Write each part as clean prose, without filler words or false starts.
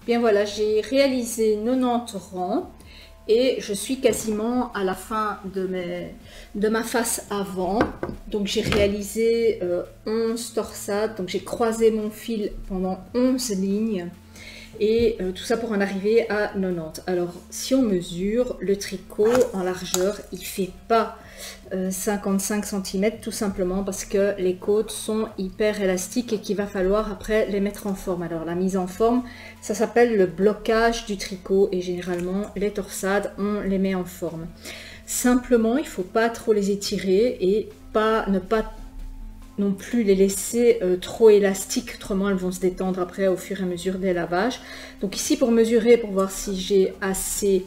Bien voilà, j'ai réalisé 90 rangs et je suis quasiment à la fin de ma face avant. Donc j'ai réalisé 11 torsades, donc j'ai croisé mon fil pendant 11 lignes et tout ça pour en arriver à 90. Alors si on mesure, le tricot en largeur, il fait pas 55 cm tout simplement parce que les côtes sont hyper élastiques et qu'il va falloir après les mettre en forme. Alors la mise en forme, ça s'appelle le blocage du tricot et généralement les torsades, on les met en forme. Simplement, il ne faut pas trop les étirer et ne pas non plus les laisser trop élastiques, autrement elles vont se détendre après au fur et à mesure des lavages. Donc ici pour mesurer, pour voir si j'ai assez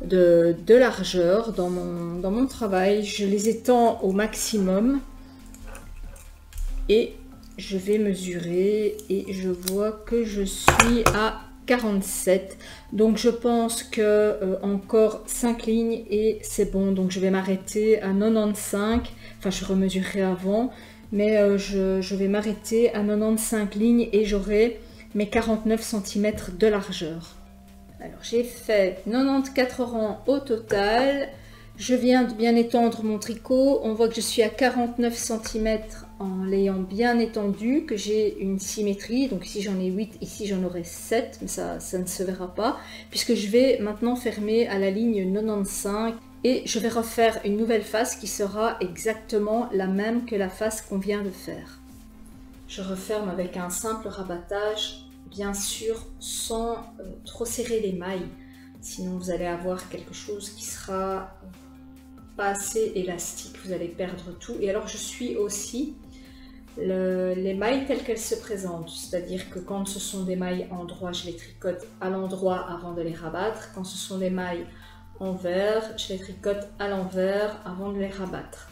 de largeur dans mon travail, je les étends au maximum et je vais mesurer et je vois que je suis à 47, donc je pense que encore 5 lignes et c'est bon, donc je vais m'arrêter à 95, enfin je remesurerai avant, mais je vais m'arrêter à 95 lignes et j'aurai mes 49 cm de largeur. Alors j'ai fait 94 rangs au total, je viens de bien étendre mon tricot, on voit que je suis à 49 cm en l'ayant bien étendu, que j'ai une symétrie, donc ici j'en ai 8, ici j'en aurai 7, mais ça ne se verra pas, puisque je vais maintenant fermer à la ligne 95 et je vais refaire une nouvelle face qui sera exactement la même que la face qu'on vient de faire. Je referme avec un simple rabattage, bien sûr sans trop serrer les mailles, sinon vous allez avoir quelque chose qui sera pas assez élastique, vous allez perdre tout. Et alors je suis aussi les mailles telles qu'elles se présentent, c'est-à-dire que quand ce sont des mailles endroit, je les tricote à l'endroit avant de les rabattre, quand ce sont des mailles envers, je les tricote à l'envers avant de les rabattre.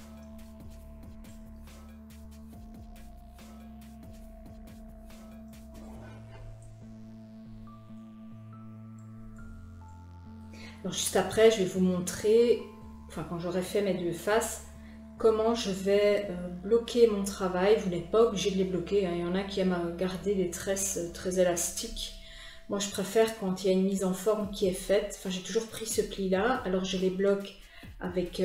Alors juste après, je vais vous montrer, enfin quand j'aurai fait mes deux faces, comment je vais bloquer mon travail. Vous n'êtes pas obligé de les bloquer, hein. Il y en a qui aiment garder des tresses très élastiques. Moi je préfère quand il y a une mise en forme qui est faite. Enfin j'ai toujours pris ce pli là, alors je les bloque avec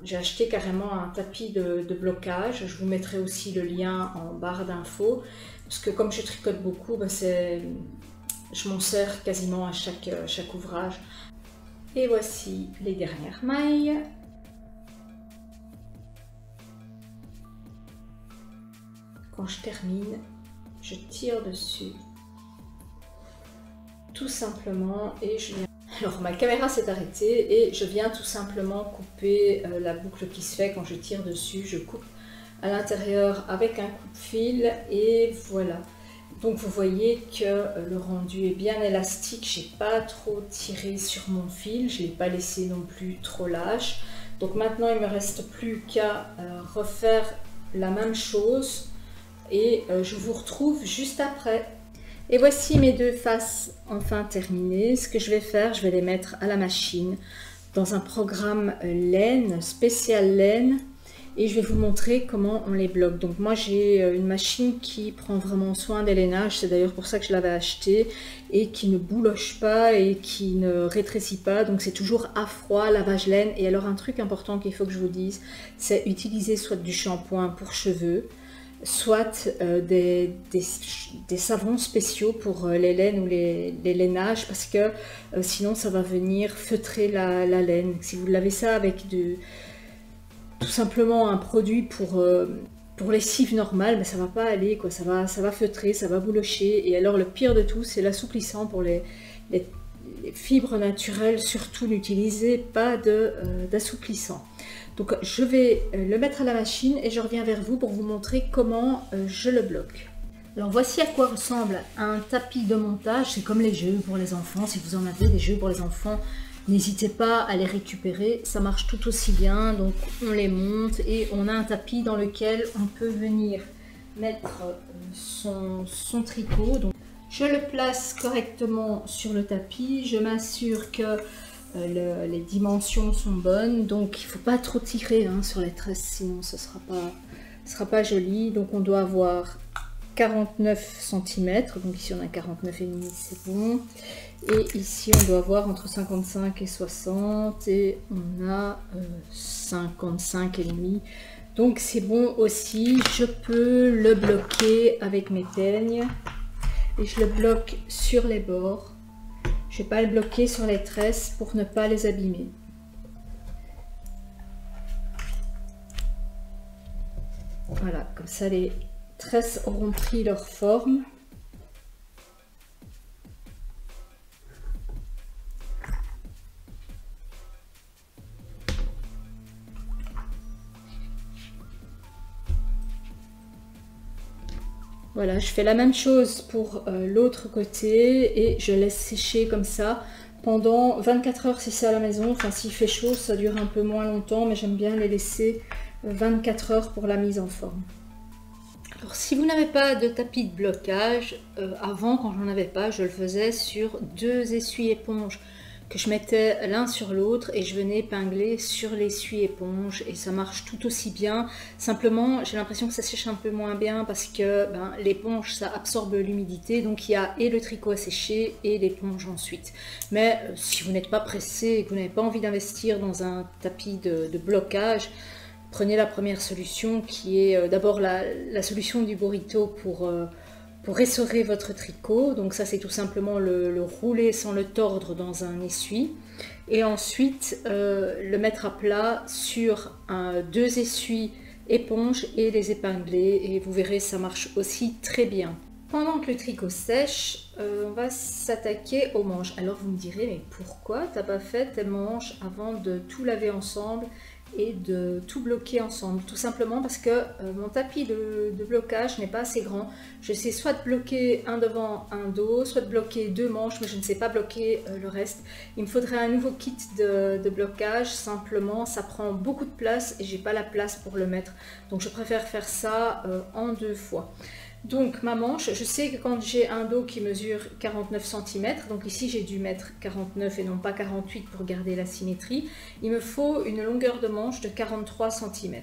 j'ai acheté carrément un tapis de blocage. Je vous mettrai aussi le lien en barre d'infos, parce que comme je tricote beaucoup, je m'en sers quasiment à chaque ouvrage. Et voici les dernières mailles. Quand je termine, je tire dessus tout simplement et je viens... Alors ma caméra s'est arrêtée et je viens tout simplement couper la boucle qui se fait quand je tire dessus. Je coupe à l'intérieur avec un coupe-fil et voilà. Donc vous voyez que le rendu est bien élastique, j'ai pas trop tiré sur mon fil, je l'ai pas laissé non plus trop lâche. Donc maintenant il me reste plus qu'à refaire la même chose et je vous retrouve juste après. Et voici mes deux faces enfin terminées. Ce que je vais faire, je vais les mettre à la machine dans un programme laine, spécial laine. Et je vais vous montrer comment on les bloque. Donc moi j'ai une machine qui prend vraiment soin des lainages, c'est d'ailleurs pour ça que je l'avais acheté, et qui ne bouloche pas et qui ne rétrécit pas, donc c'est toujours à froid, lavage laine. Et alors un truc important qu'il faut que je vous dise, c'est utiliser soit du shampoing pour cheveux, soit des savons spéciaux pour les laines ou les lainages, parce que sinon ça va venir feutrer la laine. Si vous lavez ça avec tout simplement un produit pour lessive normale, mais ça va pas aller, quoi. Ça va feutrer, ça va boulocher. Et alors le pire de tout, c'est l'assouplissant pour les fibres naturelles. Surtout n'utilisez pas d'assouplissant. Donc je vais le mettre à la machine et je reviens vers vous pour vous montrer comment je le bloque. Alors voici à quoi ressemble un tapis de montage. C'est comme les jeux pour les enfants. Si vous en avez des jeux pour les enfants, n'hésitez pas à les récupérer, ça marche tout aussi bien. Donc on les monte et on a un tapis dans lequel on peut venir mettre son tricot. Donc, je le place correctement sur le tapis, je m'assure que les dimensions sont bonnes. Donc il ne faut pas trop tirer sur les tresses, sinon ce ne sera pas joli. Donc on doit avoir 49 cm, donc ici on a 49,5, c'est bon. Et ici on doit avoir entre 55 et 60 et on a 55,5. Donc c'est bon aussi, je peux le bloquer avec mes peignes et je le bloque sur les bords. Je ne vais pas le bloquer sur les tresses pour ne pas les abîmer. Voilà, comme ça les tresses auront pris leur forme. Voilà, je fais la même chose pour l'autre côté et je laisse sécher comme ça pendant 24 heures si c'est à la maison. Enfin, s'il fait chaud, ça dure un peu moins longtemps, mais j'aime bien les laisser 24 heures pour la mise en forme. Alors, si vous n'avez pas de tapis de blocage, avant, quand j'en avais pas, je le faisais sur 2 essuie-éponges que je mettais l'un sur l'autre et je venais épingler sur l'essuie-éponge et ça marche tout aussi bien. Simplement, j'ai l'impression que ça sèche un peu moins bien parce que l'éponge, ça absorbe l'humidité, donc il y a et le tricot à sécher et l'éponge ensuite. Mais si vous n'êtes pas pressé et que vous n'avez pas envie d'investir dans un tapis de blocage, prenez la première solution qui est d'abord la solution du burrito pour essorer votre tricot. Donc ça c'est tout simplement le rouler sans le tordre dans un essuie et ensuite le mettre à plat sur 2 essuies éponges et les épingler et vous verrez ça marche aussi très bien. Pendant que le tricot sèche, on va s'attaquer aux manches. Alors vous me direz, mais pourquoi t'as pas fait tes manches avant de tout laver ensemble et de tout bloquer ensemble? Tout simplement parce que mon tapis de blocage n'est pas assez grand. Je sais soit de bloquer un devant, un dos, soit de bloquer 2 manches, mais je ne sais pas bloquer le reste. Il me faudrait un nouveau kit de blocage, simplement ça prend beaucoup de place et j'ai pas la place pour le mettre. Donc je préfère faire ça en 2 fois. Donc ma manche, je sais que quand j'ai un dos qui mesure 49 cm, donc ici j'ai dû mettre 49 et non pas 48 pour garder la symétrie, il me faut une longueur de manche de 43 cm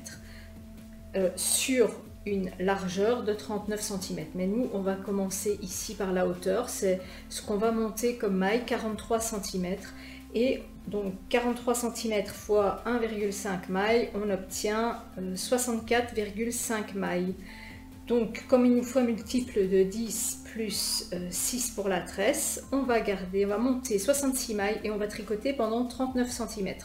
sur une largeur de 39 cm. Mais nous on va commencer ici par la hauteur, c'est ce qu'on va monter comme maille, 43 cm. Et donc 43 cm fois 1,5 mailles, on obtient 64,5 mailles. Donc, comme il nous faut un multiple de 10 plus 6 pour la tresse, on va monter 66 mailles et on va tricoter pendant 39 cm.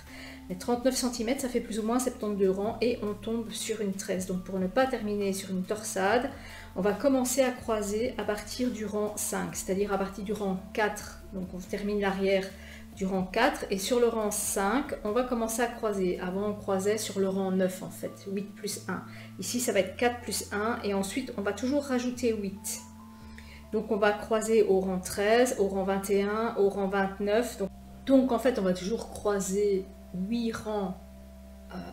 Mais 39 cm, ça fait plus ou moins 72 rangs et on tombe sur une tresse. Donc, pour ne pas terminer sur une torsade, on va commencer à croiser à partir du rang 5, c'est-à-dire à partir du rang 4. Donc, on termine l'arrière du rang 4 et sur le rang 5 on va commencer à croiser. Avant on croisait sur le rang 9 en fait, 8 plus 1. Ici ça va être 4 plus 1 et ensuite on va toujours rajouter 8. Donc on va croiser au rang 13, au rang 21, au rang 29. Donc en fait on va toujours croiser 8 rangs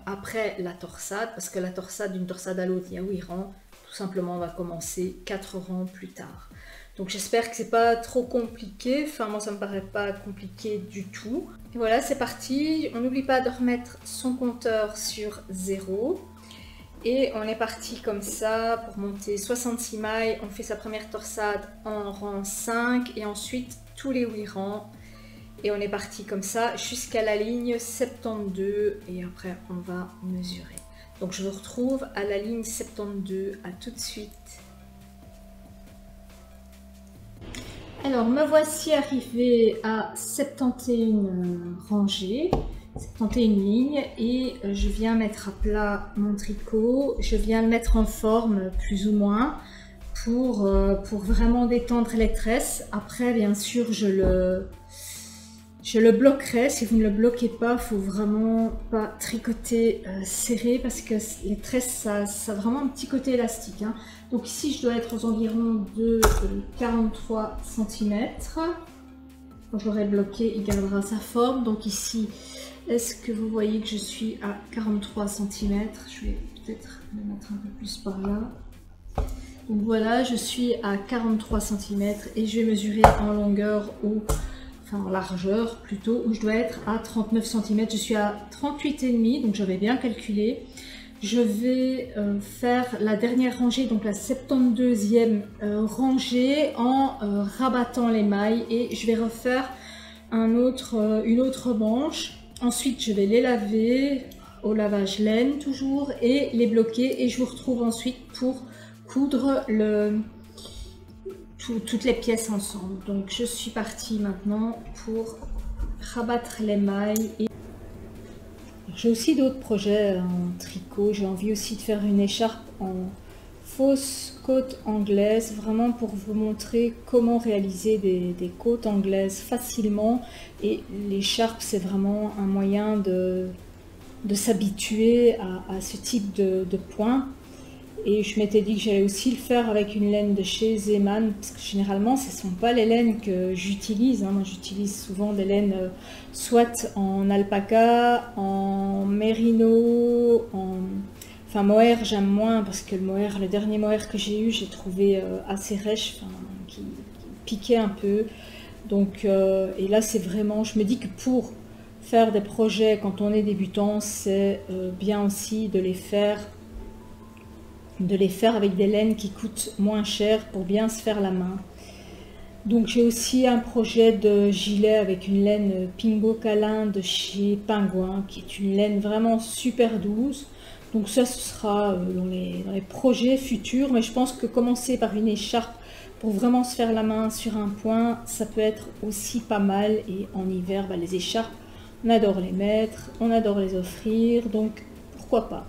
après la torsade, parce que la torsade d'une torsade à l'autre il y a 8 rangs. Tout simplement on va commencer 4 rangs plus tard. Donc j'espère que c'est pas trop compliqué, enfin moi ça me paraît pas compliqué du tout. Et voilà, c'est parti, on n'oublie pas de remettre son compteur sur 0. Et on est parti comme ça pour monter 66 mailles, on fait sa première torsade en rang 5 et ensuite tous les 8 rangs. Et on est parti comme ça jusqu'à la ligne 72 et après on va mesurer. Donc je vous retrouve à la ligne 72, à tout de suite. Alors me voici arrivée à 71 rangées, 71 lignes et je viens mettre à plat mon tricot, je viens le mettre en forme plus ou moins pour vraiment détendre les tresses. Après bien sûr je le bloquerai. Si vous ne le bloquez pas, il faut vraiment pas tricoter serré parce que les tresses ça a vraiment un petit côté élastique, hein. Donc ici je dois être aux environs de 43 cm. Quand j'aurai bloqué, il gardera sa forme. Donc ici, est-ce que vous voyez que je suis à 43 cm? Je vais peut-être le mettre un peu plus par là. Donc voilà, je suis à 43 cm et je vais mesurer en longueur enfin en largeur plutôt, où je dois être à 39 cm. Je suis à 38,5, donc j'avais bien calculé. je vais faire la dernière rangée, donc la 72e rangée en rabattant les mailles, et je vais refaire une autre manche. Ensuite, je vais les laver au lavage laine toujours et les bloquer, et je vous retrouve ensuite pour coudre toutes les pièces ensemble. Donc je suis partie maintenant pour rabattre les mailles. J'ai aussi d'autres projets en tricot. J'ai envie aussi de faire une écharpe en fausse côte anglaise, vraiment pour vous montrer comment réaliser des côtes anglaises facilement. Et l'écharpe, c'est vraiment un moyen de s'habituer à ce type de point. Et je m'étais dit que j'allais aussi le faire avec une laine de chez Zeman, parce que généralement ce ne sont pas les laines que j'utilise. Moi j'utilise souvent des laines soit en alpaca, en mérino, enfin mohair j'aime moins, parce que le dernier mohair que j'ai eu, j'ai trouvé assez rêche, qui piquait un peu. Donc, et là c'est vraiment, je me dis que pour faire des projets quand on est débutant, c'est bien aussi de les faire avec des laines qui coûtent moins cher pour bien se faire la main. Donc j'ai aussi un projet de gilet avec une laine Pingo Calin de chez Pingouin, qui est une laine vraiment super douce. Donc ça, ce sera dans les projets futurs, mais je pense que commencer par une écharpe pour vraiment se faire la main sur un point, ça peut être aussi pas mal. Et en hiver, les écharpes, on adore les mettre, on adore les offrir, donc pourquoi pas.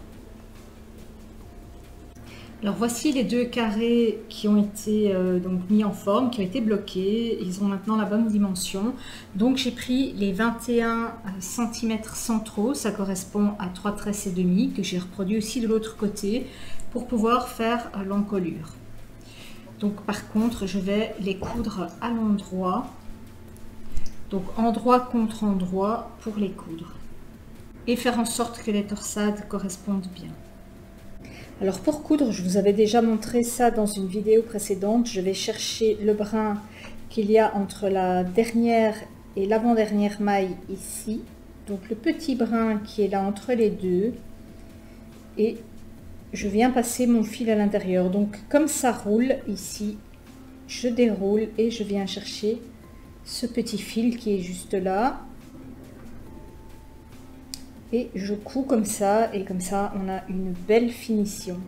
Alors voici les deux carrés qui ont été donc mis en forme, qui ont été bloqués. Ils ont maintenant la bonne dimension. Donc j'ai pris les 21 cm centraux, ça correspond à 3 tresses et demi, que j'ai reproduit aussi de l'autre côté pour pouvoir faire l'encolure. Donc par contre, je vais les coudre à l'endroit, donc endroit contre endroit pour les coudre et faire en sorte que les torsades correspondent bien. Alors pour coudre, je vous avais déjà montré ça dans une vidéo précédente. Je vais chercher le brin qu'il y a entre la dernière et l'avant-dernière maille ici. Donc le petit brin qui est là entre les deux. Et je viens passer mon fil à l'intérieur. Donc comme ça roule ici, je déroule et je viens chercher ce petit fil qui est juste là. Et je couds comme ça, et comme ça on a une belle finition.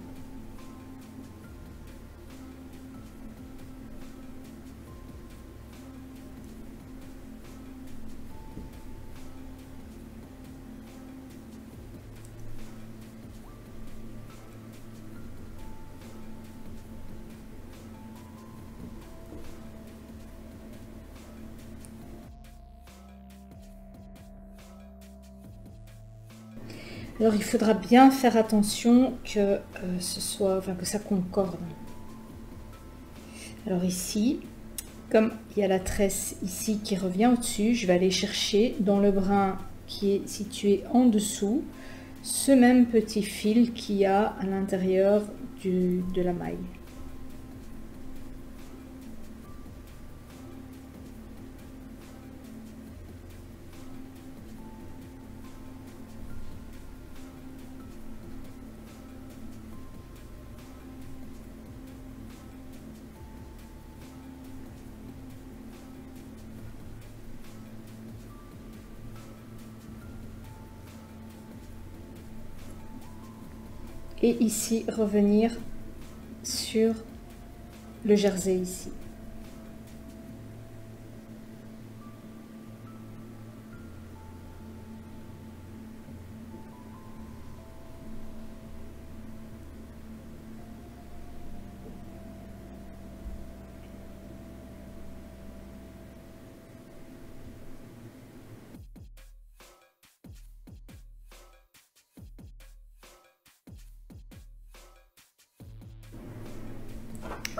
Alors il faudra bien faire attention que que ça concorde. Alors ici, comme il y a la tresse ici qui revient au-dessus, je vais aller chercher dans le brin qui est situé en dessous ce même petit fil qu'il y a à l'intérieur de la maille. Et ici revenir sur le jersey ici.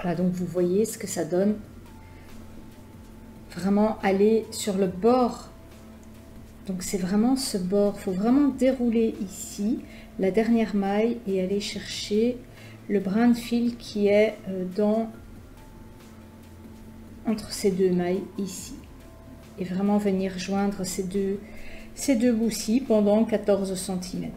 Voilà, donc vous voyez ce que ça donne. Vraiment aller sur le bord. Donc c'est vraiment ce bord. Il faut vraiment dérouler ici la dernière maille et aller chercher le brin de fil qui est entre ces deux mailles ici. Et vraiment venir joindre ces deux bouts-ci pendant 14 cm.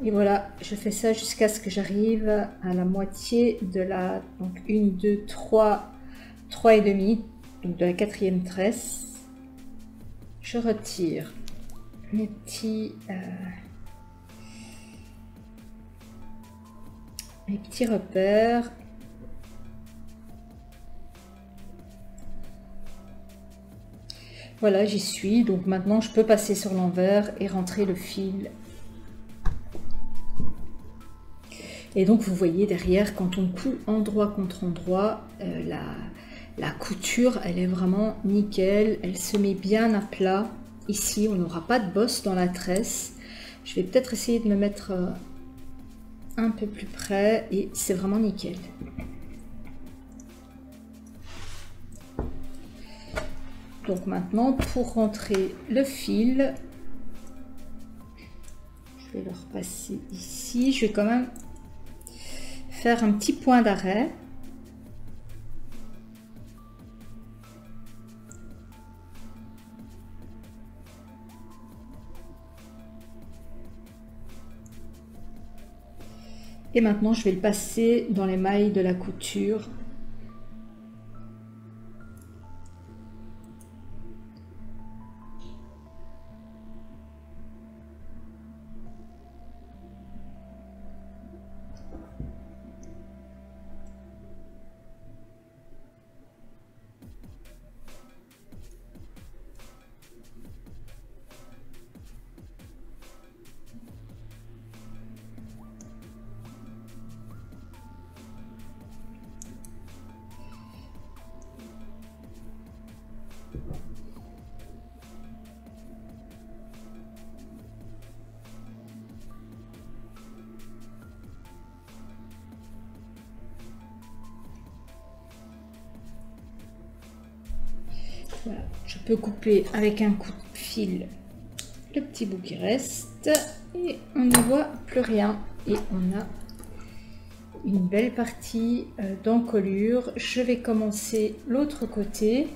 Et voilà, je fais ça jusqu'à ce que j'arrive à la moitié de la, donc 1, 2, 3, 3 et demi, donc de la 4e tresse. Je retire mes petits repères. Voilà, j'y suis. Donc maintenant, je peux passer sur l'envers et rentrer le fil. Et donc, vous voyez derrière, quand on coud endroit contre endroit, la couture, elle est vraiment nickel. Elle se met bien à plat. Ici, on n'aura pas de bosse dans la tresse. Je vais peut-être essayer de me mettre un peu plus près et c'est vraiment nickel. Donc maintenant, pour rentrer le fil, je vais le repasser ici. Je vais quand même faire un petit point d'arrêt. Et maintenant, je vais le passer dans les mailles de la couture. Voilà, je peux couper avec un coup de fil le petit bout qui reste et on n'y voit plus rien et on a une belle partie d'encolure. Je vais commencer l'autre côté.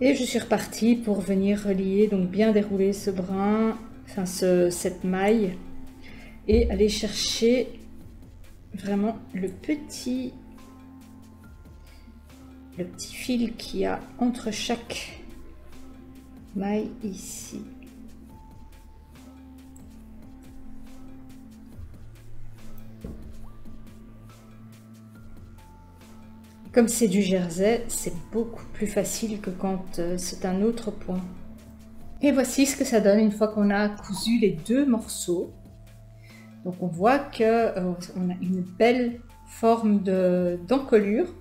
Et je suis repartie pour venir relier, donc bien dérouler ce brin, enfin cette maille, et aller chercher vraiment le petit fil qu'il y a entre chaque maille ici. Comme c'est du jersey, c'est beaucoup plus facile que quand c'est un autre point. Et voici ce que ça donne une fois qu'on a cousu les deux morceaux. Donc on voit que on a une belle forme d'encolure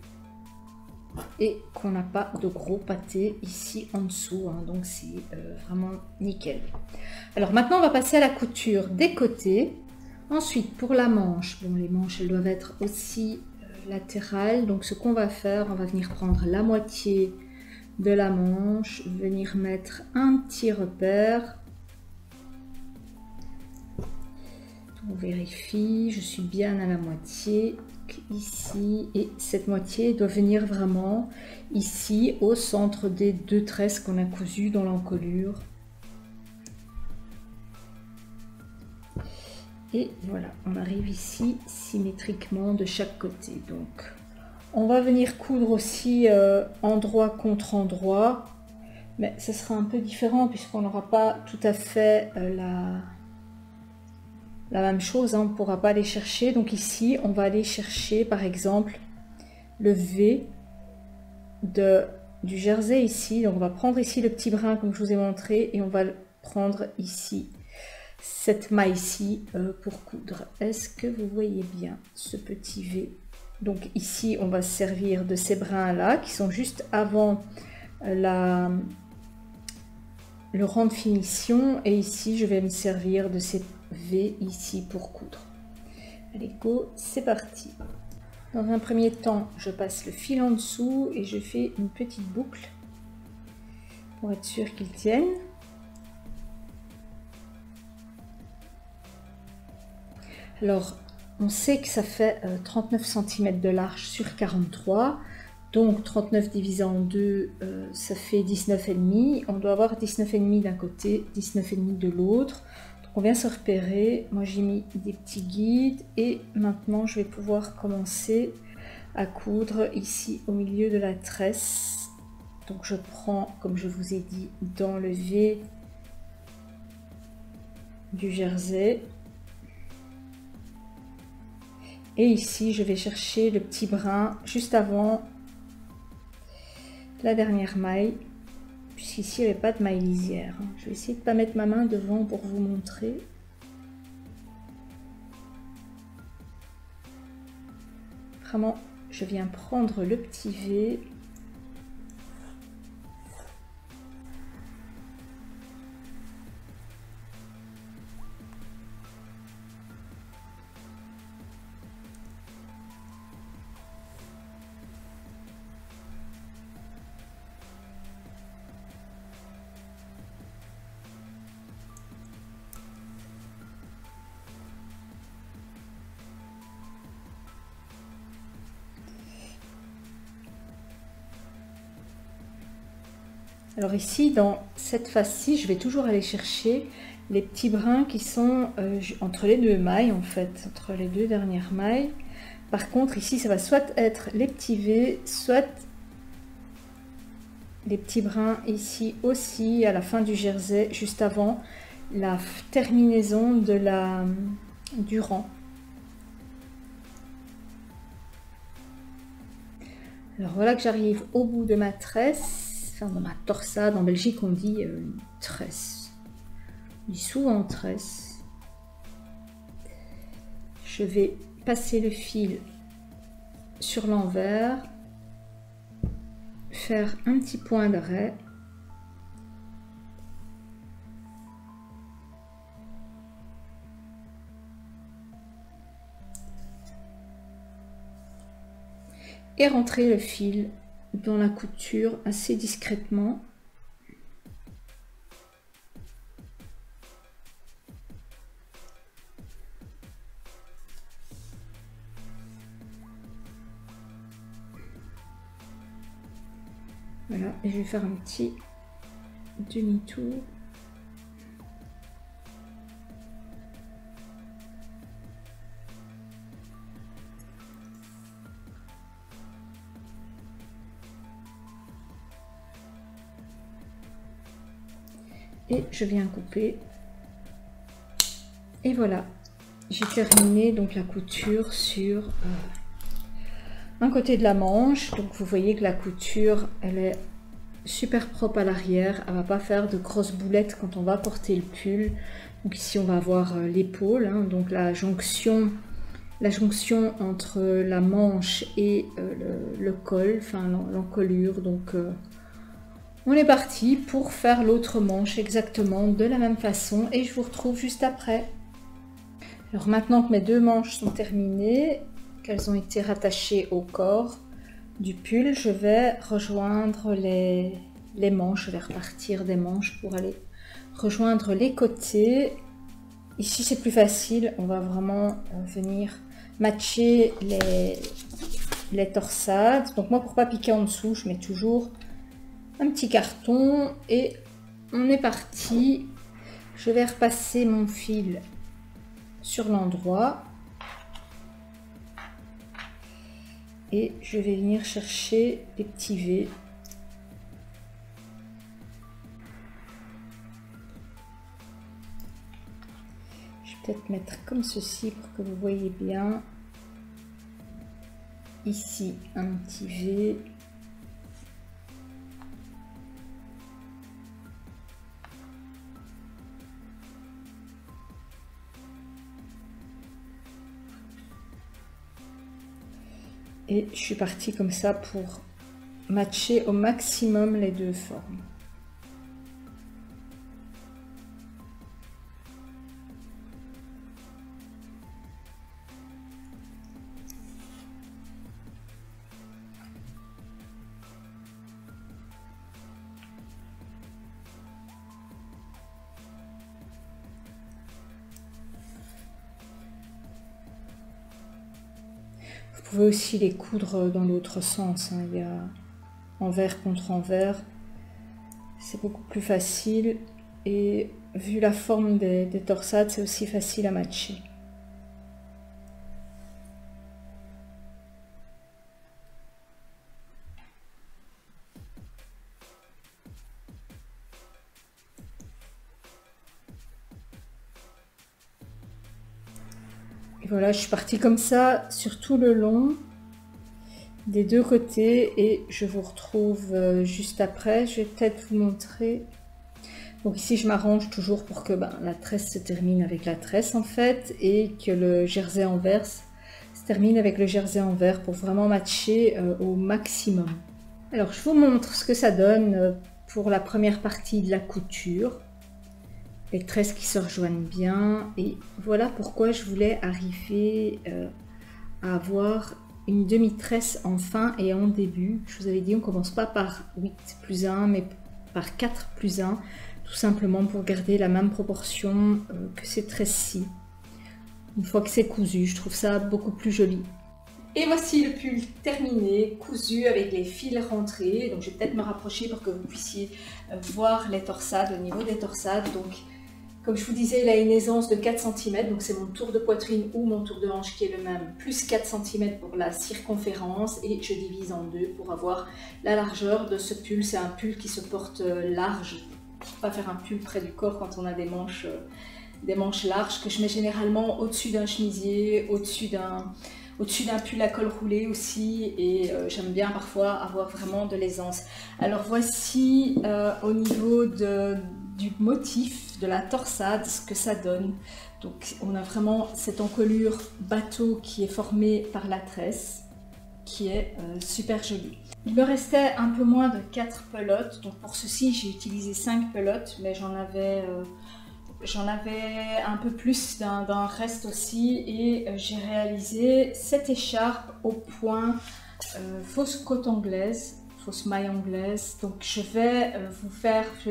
et qu'on n'a pas de gros pâtés ici en dessous, hein, donc c'est vraiment nickel. Alors maintenant on va passer à la couture des côtés. Ensuite pour la manche, bon les manches elles doivent être aussi latérales, donc ce qu'on va faire, on va venir prendre la moitié de la manche, venir mettre un petit repère. On vérifie, je suis bien à la moitié ici et cette moitié doit venir vraiment ici au centre des deux tresses qu'on a cousues dans l'encolure. Et voilà, on arrive ici symétriquement de chaque côté. Donc on va venir coudre aussi endroit contre endroit, mais ce sera un peu différent puisqu'on n'aura pas tout à fait la même chose, hein, on ne pourra pas aller chercher. Donc ici on va aller chercher par exemple le V du jersey ici. Donc on va prendre ici le petit brin comme je vous ai montré et on va le prendre ici, cette maille-ci pour coudre. Est-ce que vous voyez bien ce petit V? Donc ici on va se servir de ces brins là qui sont juste avant le rang de finition et ici je vais me servir de ces V ici pour coudre. Allez go, c'est parti. Dans un premier temps je passe le fil en dessous et je fais une petite boucle pour être sûr qu'ils tiennent. Alors, on sait que ça fait 39 cm de large sur 43. Donc 39 divisé en 2, ça fait 19,5. On doit avoir 19,5 d'un côté, 19,5 de l'autre. Donc on vient se repérer. Moi j'ai mis des petits guides et maintenant je vais pouvoir commencer à coudre ici au milieu de la tresse. Donc je prends, comme je vous ai dit, dans le V du jersey. Et ici je vais chercher le petit brin juste avant la dernière maille, puisqu'ici il n'y avait pas de maille lisière. Je vais essayer de ne pas mettre ma main devant pour vous montrer. Vraiment, je viens prendre le petit V. Alors ici, dans cette face-ci, je vais toujours aller chercher les petits brins qui sont entre les deux mailles, en fait, entre les deux dernières mailles. Par contre, ici, ça va soit être les petits V, soit les petits brins ici aussi, à la fin du jersey, juste avant la terminaison du rang. Alors voilà que j'arrive au bout de ma tresse. Enfin, dans ma torsade, en Belgique on dit tresse, on dit souvent tresse. Je vais passer le fil sur l'envers, faire un petit point d'arrêt, et rentrer le fil dans la couture assez discrètement. Voilà, et je vais faire un petit demi-tour. Et je viens couper. Et voilà, j'ai terminé donc la couture sur un côté de la manche. Donc vous voyez que la couture, elle est super propre à l'arrière. Elle va pas faire de grosses boulettes quand on va porter le pull. Donc ici on va avoir l'épaule, hein, donc la jonction entre la manche et le col, enfin l'encolure. Donc on est parti pour faire l'autre manche exactement de la même façon et je vous retrouve juste après. Alors maintenant que mes deux manches sont terminées, qu'elles ont été rattachées au corps du pull, je vais rejoindre les manches. Je vais repartir des manches pour aller rejoindre les côtés. Ici c'est plus facile, on va vraiment venir matcher les torsades. Donc moi, pour pas piquer en dessous, je mets toujours un petit carton et on est parti. Je vais repasser mon fil sur l'endroit et je vais venir chercher les petits V. Je vais peut-être mettre comme ceci pour que vous voyez bien. Ici un petit V. Et je suis partie comme ça pour matcher au maximum les deux formes. Vous pouvez aussi les coudre dans l'autre sens, hein. Il y a envers contre envers. C'est beaucoup plus facile et vu la forme des torsades, c'est aussi facile à matcher. Et voilà, je suis partie comme ça sur tout le long des deux côtés et je vous retrouve juste après. Je vais peut-être vous montrer. Donc ici je m'arrange toujours pour que la tresse se termine avec la tresse en fait et que le jersey envers se termine avec le jersey envers pour vraiment matcher au maximum. Alors je vous montre ce que ça donne pour la première partie de la couture. Les tresses qui se rejoignent bien et voilà pourquoi je voulais arriver à avoir une demi-tresse en fin et en début. Je vous avais dit on commence pas par 8 plus 1 mais par 4 plus 1 tout simplement pour garder la même proportion que ces tresses-ci. Une fois que c'est cousu, je trouve ça beaucoup plus joli. Et voici le pull terminé, cousu avec les fils rentrés. Donc je vais peut-être me rapprocher pour que vous puissiez voir les torsades, au niveau des torsades. Donc comme je vous disais, il a une aisance de 4 cm, donc c'est mon tour de poitrine ou mon tour de hanche qui est le même, plus 4 cm pour la circonférence et je divise en deux pour avoir la largeur de ce pull. C'est un pull qui se porte large, pas faire un pull près du corps quand on a des manches larges que je mets généralement au-dessus d'un chemisier, au-dessus d'un pull à col roulé aussi et j'aime bien parfois avoir vraiment de l'aisance. Alors voici au niveau du motif de la torsade ce que ça donne. Donc on a vraiment cette encolure bateau qui est formée par la tresse qui est super jolie. Il me restait un peu moins de 4 pelotes, donc pour ceci j'ai utilisé 5 pelotes mais j'en avais un peu plus d'un reste aussi et j'ai réalisé cette écharpe au point fausse côte anglaise, fausse maille anglaise. Donc je vais vous faire, je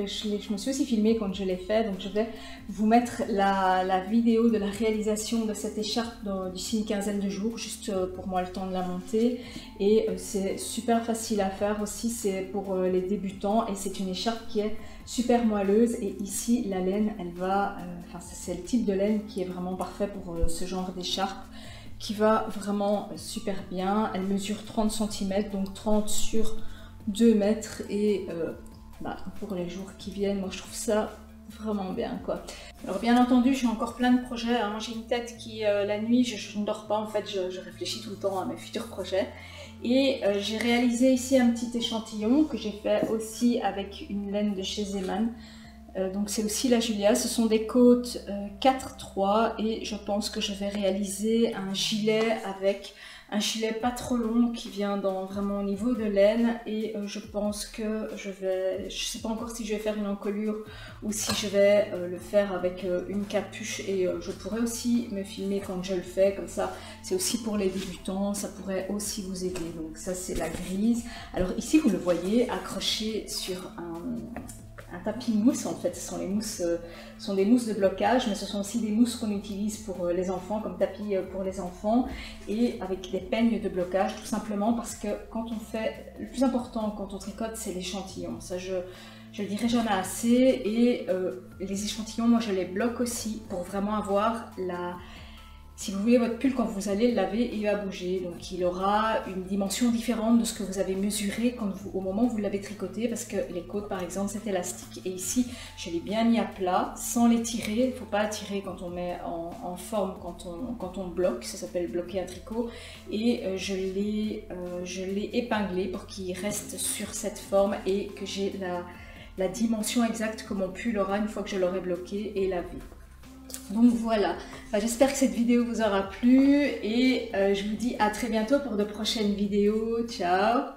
me suis aussi filmée quand je l'ai fait, donc je vais vous mettre la vidéo de la réalisation de cette écharpe d'ici une quinzaine de jours, juste pour moi le temps de la monter. Et c'est super facile à faire aussi, c'est pour les débutants et c'est une écharpe qui est super moelleuse et ici la laine elle va, c'est le type de laine qui est vraiment parfait pour ce genre d'écharpe qui va vraiment super bien. Elle mesure 30 cm donc 30 sur 2 mètres et pour les jours qui viennent moi je trouve ça vraiment bien quoi. Alors bien entendu j'ai encore plein de projets, hein. J'ai une tête qui la nuit je ne dors pas en fait, je réfléchis tout le temps à mes futurs projets et j'ai réalisé ici un petit échantillon que j'ai fait aussi avec une laine de chez Zeman. Donc c'est aussi la Julia, ce sont des côtes 4-3 et je pense que je vais réaliser un gilet avec un gilet pas trop long qui vient vraiment au niveau de l'aine et je pense que je sais pas encore si je vais faire une encolure ou si je vais le faire avec une capuche et je pourrais aussi me filmer quand je le fais, comme ça c'est aussi pour les débutants, ça pourrait aussi vous aider. Donc ça c'est la grise. Alors ici vous le voyez accroché sur un tapis mousse en fait, ce sont des mousses de blocage, mais ce sont aussi des mousses qu'on utilise pour les enfants, comme tapis pour les enfants, et avec des peignes de blocage, tout simplement parce que quand on fait, le plus important quand on tricote, c'est l'échantillon. Ça je le dirai jamais assez, et les échantillons, moi je les bloque aussi pour vraiment avoir si vous voulez votre pull, quand vous allez le laver, il va bouger. Donc il aura une dimension différente de ce que vous avez mesuré au moment où vous l'avez tricoté, parce que les côtes par exemple c'est élastique. Et ici je l'ai bien mis à plat, sans les tirer. Il ne faut pas tirer quand on met en forme, quand on bloque, ça s'appelle bloquer un tricot. Et je l'ai épinglé pour qu'il reste sur cette forme et que j'ai la dimension exacte que mon pull aura une fois que je l'aurai bloqué et lavé. Donc voilà, j'espère que cette vidéo vous aura plu et je vous dis à très bientôt pour de prochaines vidéos. Ciao!